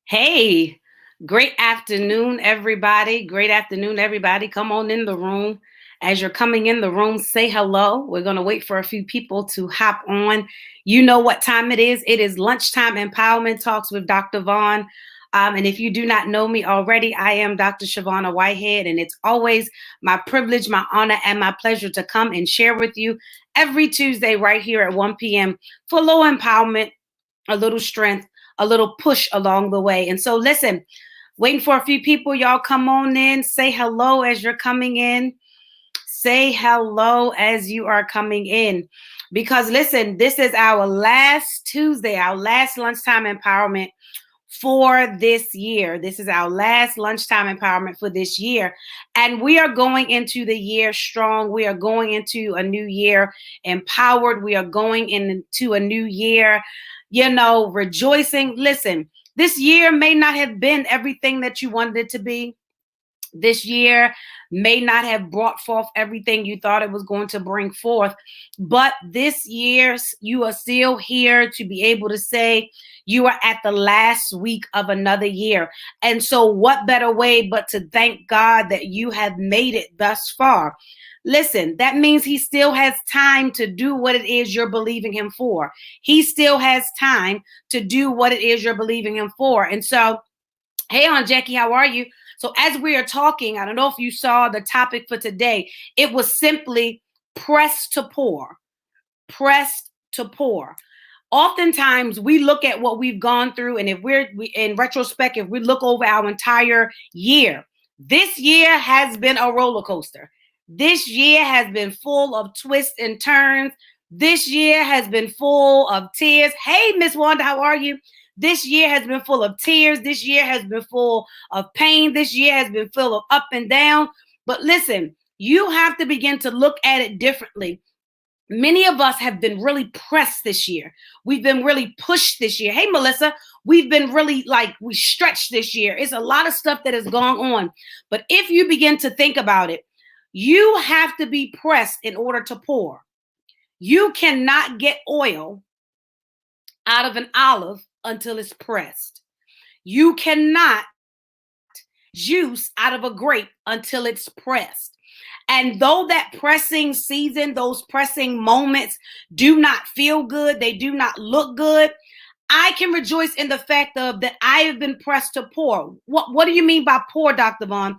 Hey, great afternoon, everybody. Great afternoon, everybody. Come on in the room. As you're coming in the room, say hello. We're going to wait for a few people to hop on. You know what time it is. It is Lunchtime Empowerment Talks with Dr. Vaughn. And if you do not know me already, I am Dr. Shavonna Whitehead, and it's always my privilege, my honor, and my pleasure to come and share with you every Tuesday right here at 1 p.m. for low empowerment, a little strength, a little push along the way. And so, listen, waiting for a few people. Y'all come on in. Say hello as you're coming in. Say hello as you are coming in. Because, listen, this is our last Tuesday, our last lunchtime empowerment for this year. This is our last lunchtime empowerment for this year. And we are going into the year strong. We are going into a new year empowered. We are going into a new year, rejoicing. Listen, this year may not have been everything that you wanted it to be. This year may not have brought forth everything you thought it was going to bring forth, but this year you are still here to be able to say you are at the last week of another year. And so what better way but to thank God that you have made it thus far. Listen, that means he still has time to do what it is you're believing him for. He still has time to do what it is you're believing him for. And so, hey, Aunt Jackie, how are you? So as we are talking, I don't know if you saw the topic for today. It was simply pressed to pour. Pressed to pour. Oftentimes we look at what we've gone through, and if in retrospect, if we look over our entire year, this year has been a roller coaster. This year has been full of twists and turns. This year has been full of tears. Hey, Miss Wanda, how are you? This year has been full of tears. This year has been full of pain. This year has been full of up and down. But listen, you have to begin to look at it differently. Many of us have been really pressed this year. We've been really pushed this year. Hey, Melissa, we've been really we stretched this year. It's a lot of stuff that has gone on. But if you begin to think about it, you have to be pressed in order to pour. You cannot get oil out of an olive until it's pressed. You cannot juice out of a grape until it's pressed. And though that pressing season, those pressing moments do not feel good, they do not look good, I can rejoice in the fact of that I have been pressed to pour. What do you mean by pour, Dr. Vaughn?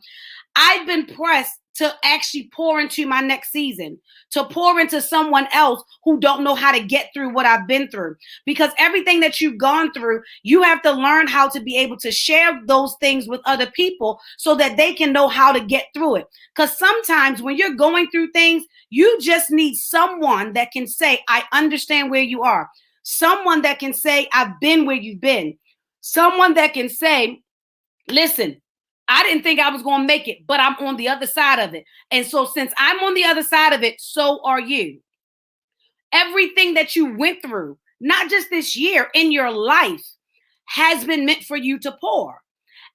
I've been pressed to actually pour into my next season, to pour into someone else who don't know how to get through what I've been through. Because everything that you've gone through, you have to learn how to be able to share those things with other people so that they can know how to get through it. Because sometimes when you're going through things, you just need someone that can say, I understand where you are. Someone that can say, I've been where you've been. Someone that can say, listen, I didn't think I was going to make it, but I'm on the other side of it. And so since I'm on the other side of it, so are you. Everything that you went through, not just this year, in your life, has been meant for you to pour.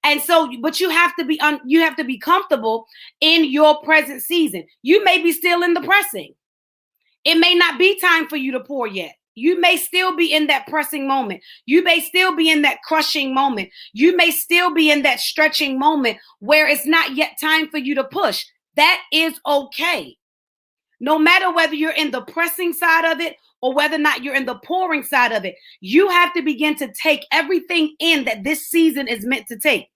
And so, but you have to be comfortable in your present season. You may be still in the pressing. It may not be time for you to pour yet. You may still be in that pressing moment. You may still be in that crushing moment. You may still be in that stretching moment where it's not yet time for you to push. That is okay. No matter whether you're in the pressing side of it or whether or not you're in the pouring side of it, you have to begin to take everything in that this season is meant to take.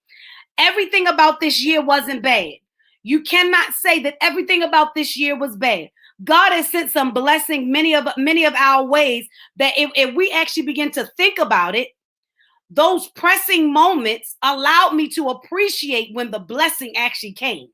Everything about this year wasn't bad. You cannot say that everything about this year was bad. God has sent some blessing many of our ways that if we actually begin to think about it, those pressing moments allowed me to appreciate when the blessing actually came.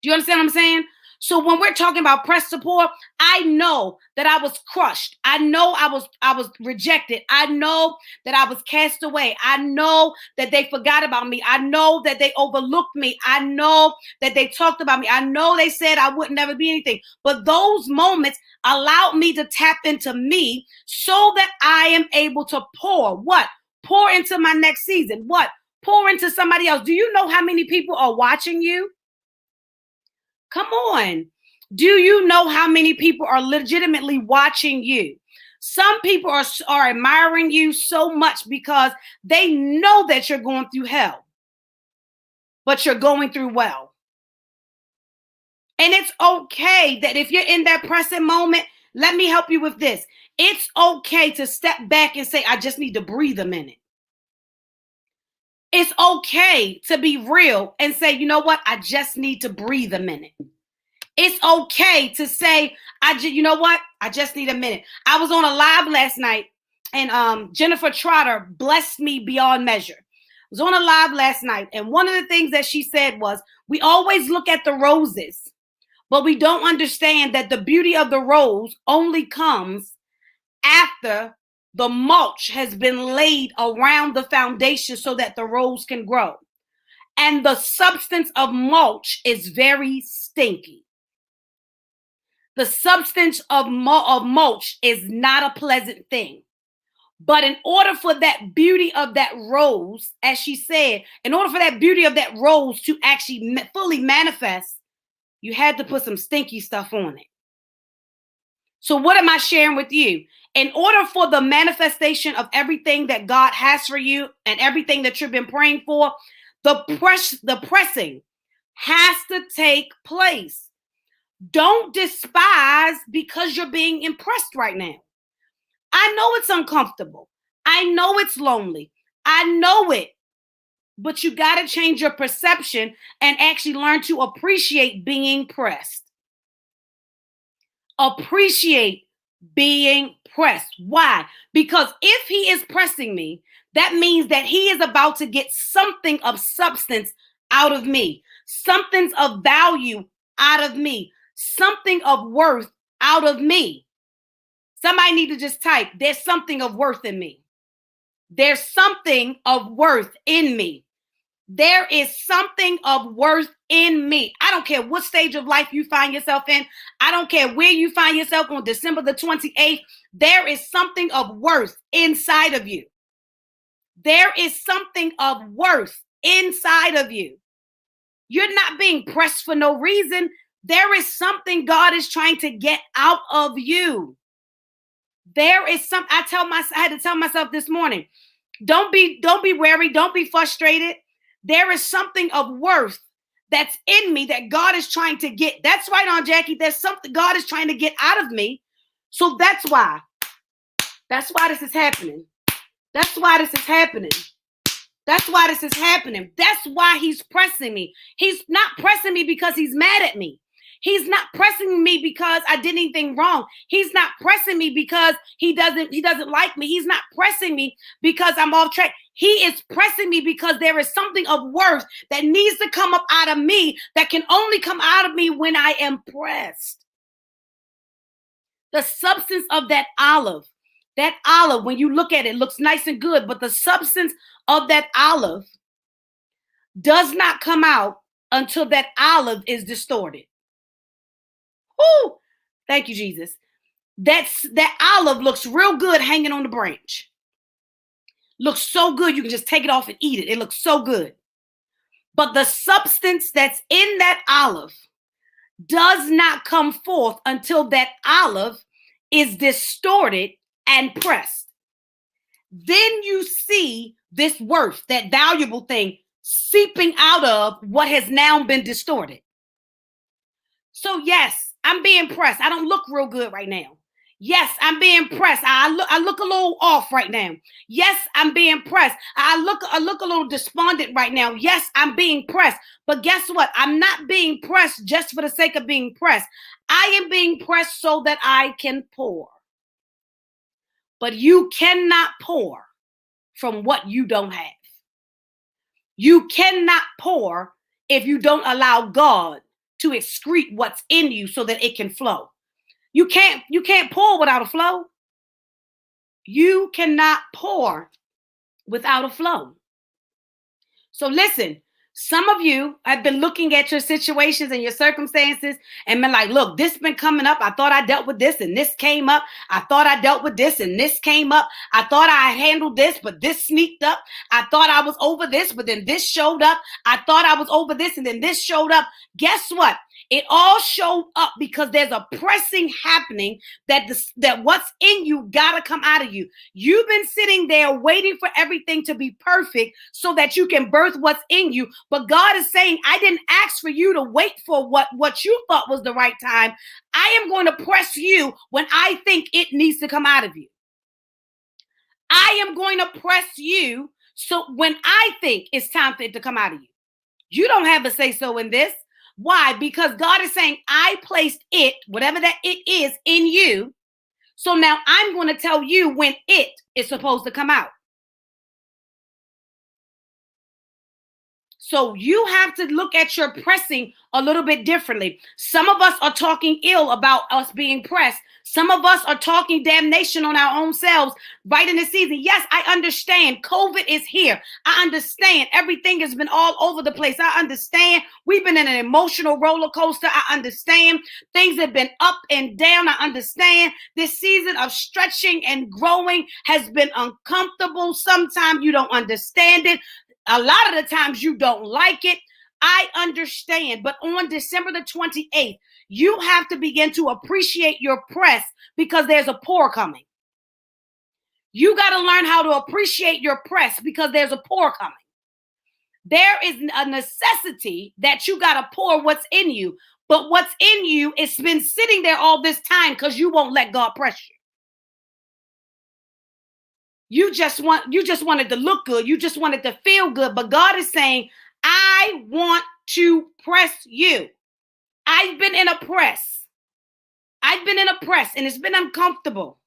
Do you understand what I'm saying? So when we're talking about press to pour, I know that I was crushed. I know I was rejected. I know that I was cast away. I know that they forgot about me. I know that they overlooked me. I know that they talked about me. I know they said I would never be anything. But those moments allowed me to tap into me so that I am able to pour. What? Pour into my next season. What? Pour into somebody else. Do you know how many people are watching you? Come on. Do you know how many people are legitimately watching you? Some people are admiring you so much because they know that you're going through hell, but you're going through well. And it's okay that if you're in that present moment, let me help you with this. It's okay to step back and say, I just need to breathe a minute. It's okay to be real and say, you know what? I just need to breathe a minute. It's okay to say, you know what? I just need a minute. I was on a live last night and Jennifer Trotter blessed me beyond measure. I was on a live last night and one of the things that she said was, we always look at the roses, but we don't understand that the beauty of the rose only comes after the mulch has been laid around the foundation so that the rose can grow. And the substance of mulch is very stinky. The substance of mulch is not a pleasant thing. But in order for that beauty of that rose, as she said, in order for that beauty of that rose to actually fully manifest, you had to put some stinky stuff on it. So what am I sharing with you? In order for the manifestation of everything that God has for you and everything that you've been praying for, the pressing has to take place. Don't despise because you're being impressed right now. I know it's uncomfortable. I know it's lonely. I know it. But you got to change your perception and actually learn to appreciate being pressed. Appreciate being pressed. Why? Because if he is pressing me, that means that he is about to get something of substance out of me, something of value out of me, something of worth out of me. Somebody need to just type, there's something of worth in me. There's something of worth in me. There is something of worth in me. I don't care what stage of life you find yourself in. I don't care where you find yourself on December the 28th. There is something of worth inside of you. There is something of worth inside of you. You're not being pressed for no reason. There is something God is trying to get out of you. There is some, I had to tell myself this morning, don't be wary, don't be frustrated. There is something of worth that's in me that God is trying to get. That's right on, Jackie. There's something God is trying to get out of me. So that's why this is happening. That's why this is happening. That's why this is happening. That's why he's pressing me. He's not pressing me because he's mad at me. He's not pressing me because I did anything wrong. He's not pressing me because he doesn't like me. He's not pressing me because I'm off track. He is pressing me because there is something of worth that needs to come up out of me that can only come out of me when I am pressed. The substance of that olive, when you look at it, looks nice and good, but the substance of that olive does not come out until that olive is distorted. Woo! Thank you, Jesus. That olive looks real good hanging on the branch. Looks so good, you can just take it off and eat it. It looks so good. But the substance that's in that olive does not come forth until that olive is distorted and pressed. Then you see this worth, that valuable thing, seeping out of what has now been distorted. So yes, I'm being pressed. I don't look real good right now. Yes, I'm being pressed. I look a little off right now. Yes, I'm being pressed. I look a little despondent right now. Yes, I'm being pressed. But guess what? I'm not being pressed just for the sake of being pressed. I am being pressed so that I can pour. But you cannot pour from what you don't have. You cannot pour if you don't allow God to excrete what's in you so that it can flow. You can't pour without a flow. You cannot pour without a flow. So listen, some of you have been looking at your situations and your circumstances and been like, look, this been coming up. I thought I dealt with this and this came up. I thought I dealt with this and this came up. I thought I handled this, but this sneaked up. I thought I was over this, but then this showed up. I thought I was over this and then this showed up. Guess what? It all showed up because there's a pressing happening that what's in you got to come out of you. You've been sitting there waiting for everything to be perfect so that you can birth what's in you. But God is saying, I didn't ask for you to wait for what you thought was the right time. I am going to press you when I think it needs to come out of you. I am going to press you so when I think it's time for it to come out of you. You don't have a say so in this. Why? Because God is saying, I placed it, whatever that it is, in you. So now I'm going to tell you when it is supposed to come out. So you have to look at your pressing a little bit differently. Some of us are talking ill about us being pressed. Some of us are talking damnation on our own selves right in the season. Yes, I understand. COVID is here. I understand. Everything has been all over the place. I understand. We've been in an emotional roller coaster. I understand. Things have been up and down. I understand. This season of stretching and growing has been uncomfortable. Sometimes you don't understand it. A lot of the times you don't like it. I understand. But on December the 28th, you have to begin to appreciate your press because there's a pour coming. You got to learn how to appreciate your press because there's a pour coming. There is a necessity that you got to pour what's in you. But what's in you, it's been sitting there all this time because you won't let God press you. You just wanted to look good. You just wanted to feel good. But God is saying, I want to press you. I've been in a press. I've been in a press and it's been uncomfortable.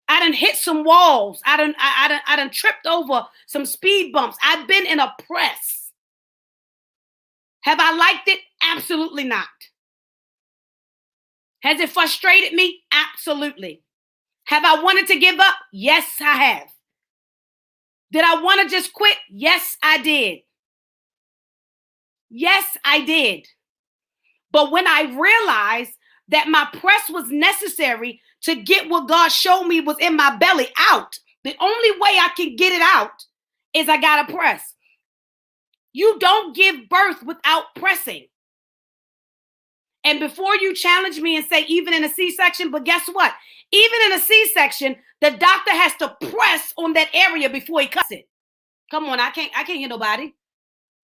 I done hit some walls. I done tripped over some speed bumps. I've been in a press. Have I liked it? Absolutely not. Has it frustrated me? Absolutely. Have I wanted to give up? Yes, I have. Did I want to just quit? Yes, I did. Yes, I did. But when I realized that my press was necessary to get what God showed me was in my belly out, the only way I can get it out is I got to press. You don't give birth without pressing. And before you challenge me and say, even in a C-section, but guess what? Even in a C-section, the doctor has to press on that area before he cuts it. Come on, I can't hear nobody.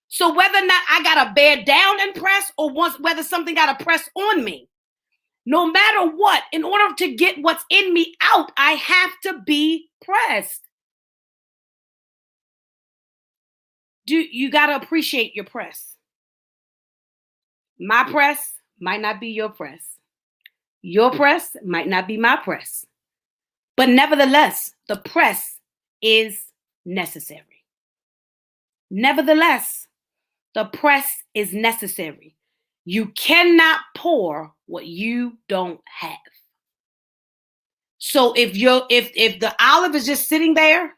So whether or not I got to bear down and press or whether something got to press on me, no matter what, in order to get what's in me out, I have to be pressed. You got to appreciate your press. My press might not be your press. Your press might not be my press. But nevertheless, the press is necessary. Nevertheless, the press is necessary. You cannot pour what you don't have. So if the olive is just sitting there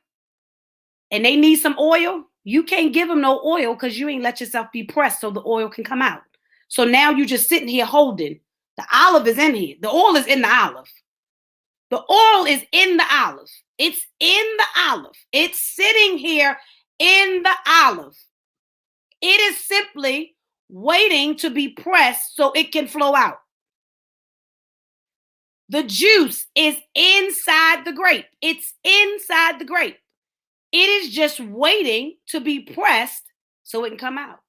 and they need some oil, you can't give them no oil because you ain't let yourself be pressed so the oil can come out. So now you're just sitting here holding. The olive is in here. The oil is in the olive. The oil is in the olive. It's in the olive. It's sitting here in the olive. It is simply waiting to be pressed so it can flow out. The juice is inside the grape. It's inside the grape. It is just waiting to be pressed so it can come out.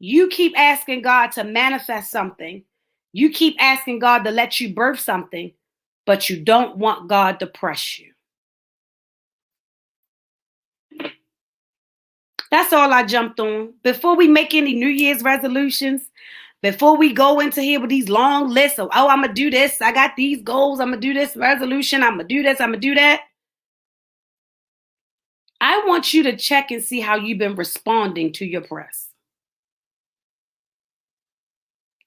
You keep asking God to manifest something. You keep asking God to let you birth something, but you don't want God to press you. That's all I jumped on. Before we make any New Year's resolutions, before we go into here with these long lists of, I'm going to do this, I got these goals, I'm going to do this resolution, I'm going to do this, I'm going to do that. I want you to check and see how you've been responding to your press.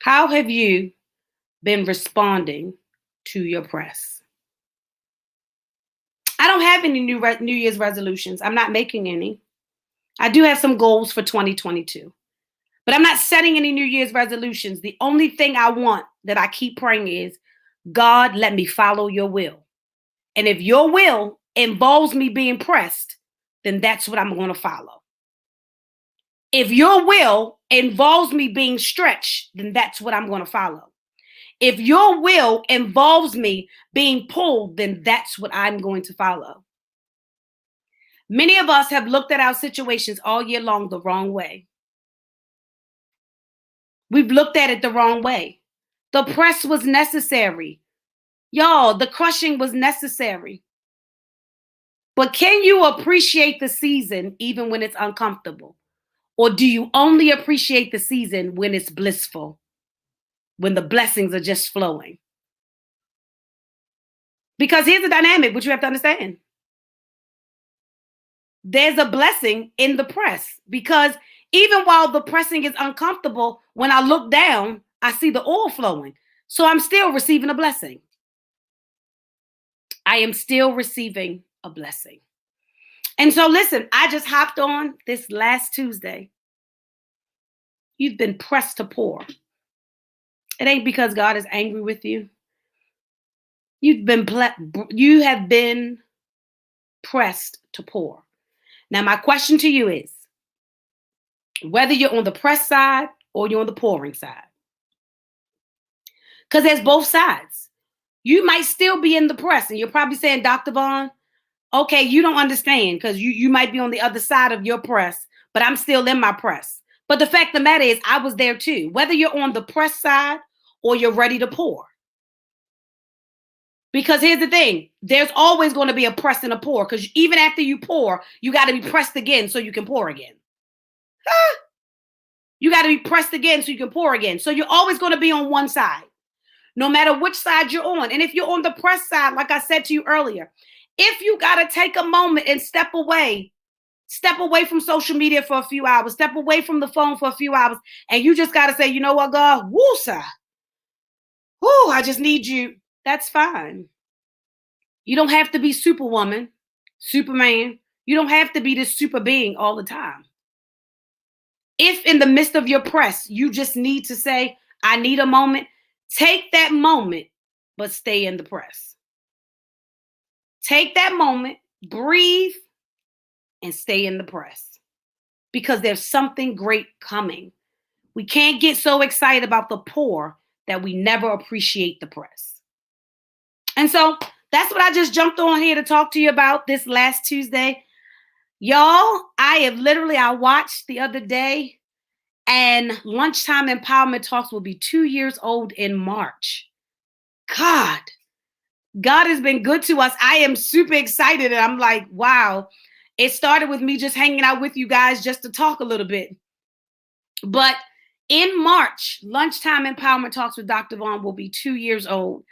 How have you been responding to your press? I don't have any New Year's resolutions. I'm not making any. I do have some goals for 2022, but I'm not setting any New Year's resolutions. The only thing I want that I keep praying is, God, let me follow your will. And if your will involves me being pressed, then that's what I'm going to follow. If your will involves me being stretched, then that's what I'm going to follow. If your will involves me being pulled, then that's what I'm going to follow. Many of us have looked at our situations all year long the wrong way. We've looked at it the wrong way. The press was necessary. Y'all, the crushing was necessary. But can you appreciate the season even when it's uncomfortable? Or do you only appreciate the season when it's blissful, when the blessings are just flowing? Because here's the dynamic, which you have to understand. There's a blessing in the press, because even while the pressing is uncomfortable, when I look down, I see the oil flowing. So I'm still receiving a blessing. I am still receiving a blessing. And so listen, I just hopped on this last Tuesday. You've been pressed to pour. It ain't because God is angry with you. You have been pressed to pour. Now, my question to you is, whether you're on the press side or you're on the pouring side, because there's both sides. You might still be in the press, and you're probably saying, Dr. Vaughn, okay, you don't understand, because you might be on the other side of your press, but I'm still in my press. But the fact of the matter is, I was there too. Whether you're on the press side or you're ready to pour. Because here's the thing, there's always going to be a press and a pour, because even after you pour, you got to be pressed again so you can pour again. You got to be pressed again so you can pour again. So you're always going to be on one side, no matter which side you're on. And if you're on the press side, like I said to you earlier, if you got to take a moment and step away from social media for a few hours, step away from the phone for a few hours, and you just got to say, you know what, God, woosa, whoo, I just need you. That's fine. You don't have to be Superwoman, Superman. You don't have to be this super being all the time. If in the midst of your press, you just need to say, I need a moment, take that moment, but stay in the press. Take that moment, breathe, and stay in the press, because there's something great coming. We can't get so excited about the pour that we never appreciate the press. And so that's what I just jumped on here to talk to you about this last Tuesday. Y'all, I watched the other day, and Lunchtime Empowerment Talks will be 2 years old in March. God has been good to us. I am super excited. And I'm like, wow. It started with me just hanging out with you guys just to talk a little bit. But in March, Lunchtime Empowerment Talks with Dr. Vaughn will be 2 years old.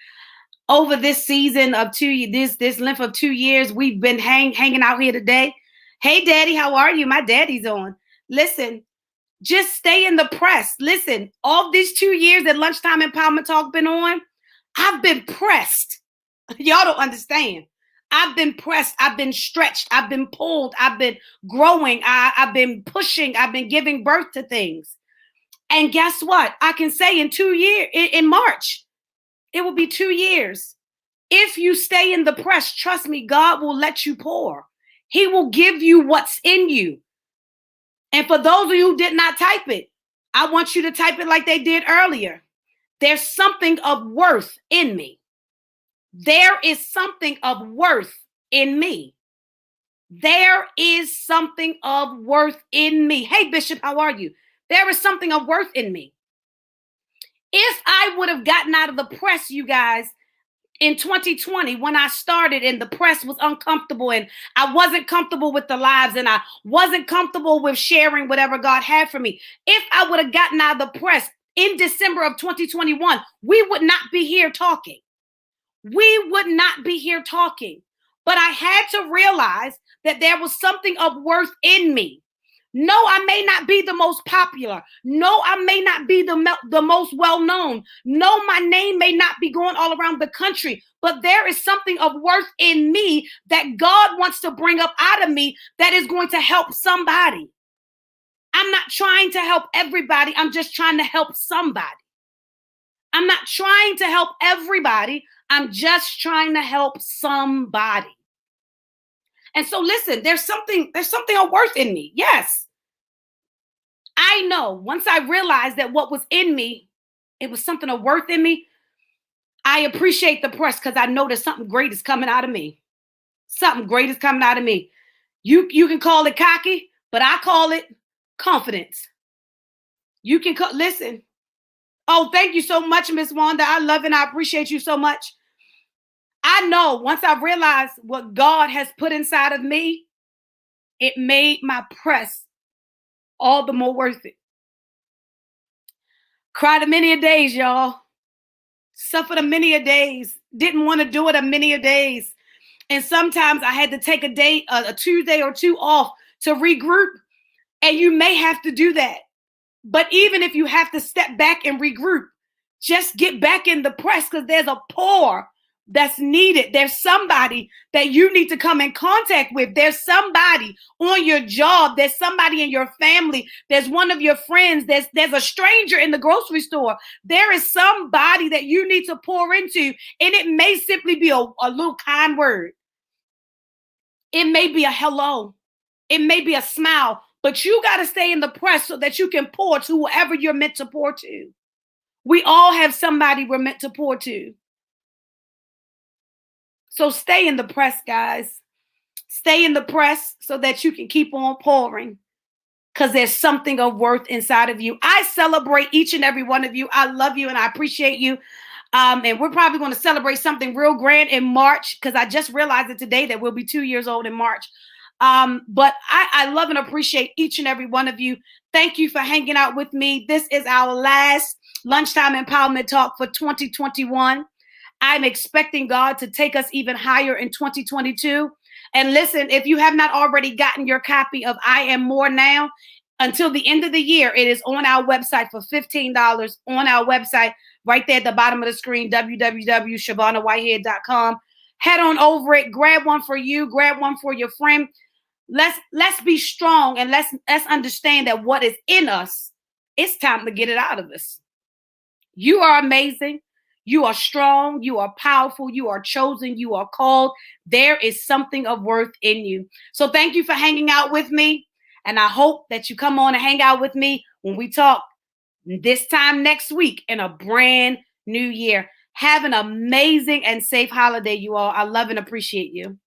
Over this season of this length of 2 years, we've been hanging out here today. Hey, Daddy, how are you? My daddy's on. Listen, just stay in the press. Listen, all these 2 years that Lunchtime Empowerment Talk been on, I've been pressed. Y'all don't understand. I've been pressed. I've been stretched. I've been pulled. I've been growing. I've been pushing. I've been giving birth to things. And guess what? I can say in 2 years, in March, it will be 2 years. If you stay in the press, trust me, God will let you pour. He will give you what's in you. And for those of you who did not type it, I want you to type it like they did earlier. There's something of worth in me. There is something of worth in me. There is something of worth in me. Hey, Bishop, how are you? There is something of worth in me. If I would have gotten out of the press, you guys, in 2020, when I started and the press was uncomfortable and I wasn't comfortable with the lives and I wasn't comfortable with sharing whatever God had for me, if I would have gotten out of the press in December of 2021, we would not be here talking. We would not be here talking. But I had to realize that there was something of worth in me. No, I may not be the most popular. No, I may not be the most well-known. No, my name may not be going all around the country, but there is something of worth in me that God wants to bring up out of me that is going to help somebody. I'm not trying to help everybody. I'm just trying to help somebody. I'm not trying to help everybody. I'm just trying to help somebody. And so listen, there's something of worth in me. Yes. I know once I realized that what was in me, it was something of worth in me. I appreciate the press because I know that something great is coming out of me. Something great is coming out of me. You can call it cocky, but I call it confidence. You can listen. Oh, thank you so much, Miss Wanda. I love and I appreciate you so much. I know once I realized what God has put inside of me, it made my press all the more worth it. Cried a many a days, y'all. Suffered a many a days. Didn't want to do it a many a days. And sometimes I had to take a day, a Tuesday or two off to regroup. And you may have to do that. But even if you have to step back and regroup, just get back in the press because there's a pour that's needed. There's somebody that you need to come in contact with. There's somebody on your job. There's somebody in your family. There's one of your friends. There's a stranger in the grocery store. There is somebody that you need to pour into. And it may simply be a little kind word. It may be a hello. It may be a smile. But you got to stay in the press so that you can pour to whoever you're meant to pour to. We all have somebody we're meant to pour to. So stay in the press, guys. Stay in the press so that you can keep on pouring because there's something of worth inside of you. I celebrate each and every one of you. I love you and I appreciate you. And we're probably going to celebrate something real grand in March because I just realized it today that we'll be 2 years old in March. But I love and appreciate each and every one of you. Thank you for hanging out with me. This is our last Lunchtime Empowerment Talk for 2021. I'm expecting God to take us even higher in 2022. And listen, if you have not already gotten your copy of I Am More Now, until the end of the year, it is on our website for $15 on our website, right there at the bottom of the screen, www.shavonnawhitehead.com. Head on over it, grab one for you, grab one for your friend. Let's be strong and let's understand that what is in us, it's time to get it out of us. You are amazing. You are strong. You are powerful. You are chosen. You are called. There is something of worth in you. So thank you for hanging out with me. And I hope that you come on and hang out with me when we talk this time next week in a brand new year. Have an amazing and safe holiday, you all. I love and appreciate you.